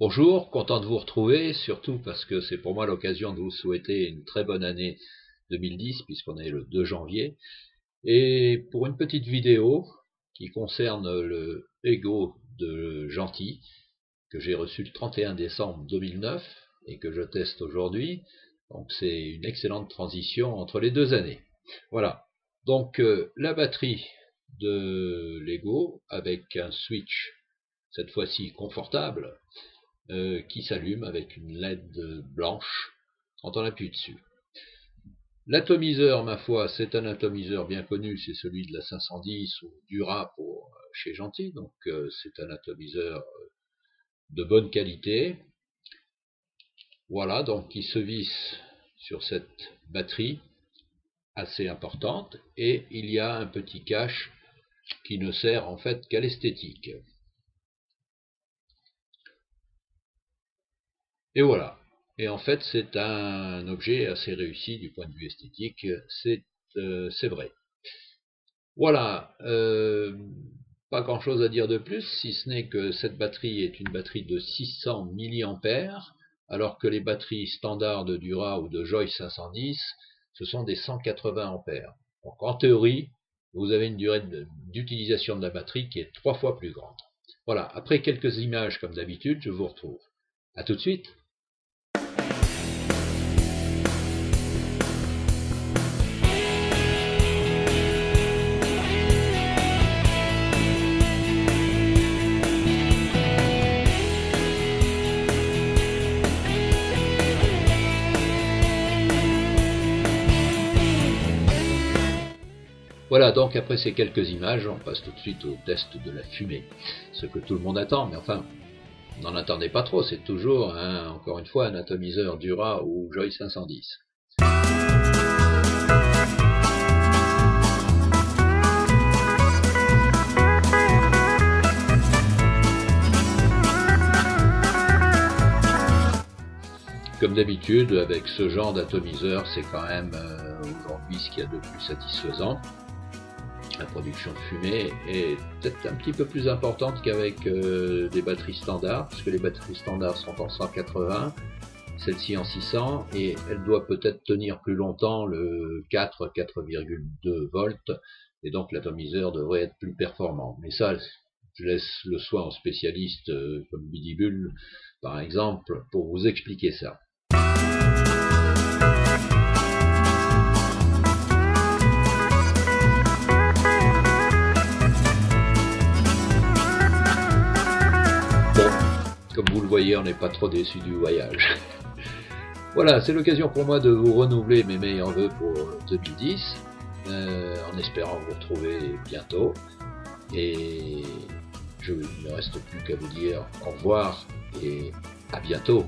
Bonjour, content de vous retrouver, surtout parce que c'est pour moi l'occasion de vous souhaiter une très bonne année 2010, puisqu'on est le 2 janvier, et pour une petite vidéo qui concerne le Ego de Gentil, que j'ai reçu le 31 décembre 2009 et que je teste aujourd'hui. Donc c'est une excellente transition entre les deux années. Voilà, donc la batterie de Lego avec un switch, cette fois-ci confortable, qui s'allume avec une LED blanche quand on appuie dessus. L'atomiseur, ma foi, c'est un atomiseur bien connu, c'est celui de la 510 ou Dura pour chez Gentil, donc c'est un atomiseur de bonne qualité. Voilà, donc il se visse sur cette batterie assez importante et il y a un petit cache qui ne sert en fait qu'à l'esthétique. Et voilà. Et en fait, c'est un objet assez réussi du point de vue esthétique, c'est vrai. Voilà, pas grand chose à dire de plus, si ce n'est que cette batterie est une batterie de 600 mAh, alors que les batteries standards de Dura ou de Joy 510, ce sont des 180 ampères. Donc en théorie, vous avez une durée d'utilisation de la batterie qui est 3 fois plus grande. Voilà, après quelques images comme d'habitude, je vous retrouve. A tout de suite. Voilà, donc après ces quelques images, on passe tout de suite au test de la fumée. Ce que tout le monde attend, mais enfin, n'en attendez pas trop, c'est toujours, encore une fois, un atomiseur Dura ou Joy 510. Comme d'habitude, avec ce genre d'atomiseur, c'est quand même aujourd'hui ce qu'il y a de plus satisfaisant. La production de fumée est peut-être un petit peu plus importante qu'avec des batteries standards, puisque les batteries standards sont en 180, celle-ci en 600, et elle doit peut-être tenir plus longtemps le 4,2 volts, et donc l'atomiseur devrait être plus performant. Mais ça, je laisse le soin aux spécialistes comme Bidibule, par exemple, pour vous expliquer ça. Comme vous le voyez, on n'est pas trop déçu du voyage. Voilà, c'est l'occasion pour moi de vous renouveler mes meilleurs vœux pour 2010, en espérant vous retrouver bientôt. Et je ne me reste plus qu'à vous dire au revoir et à bientôt.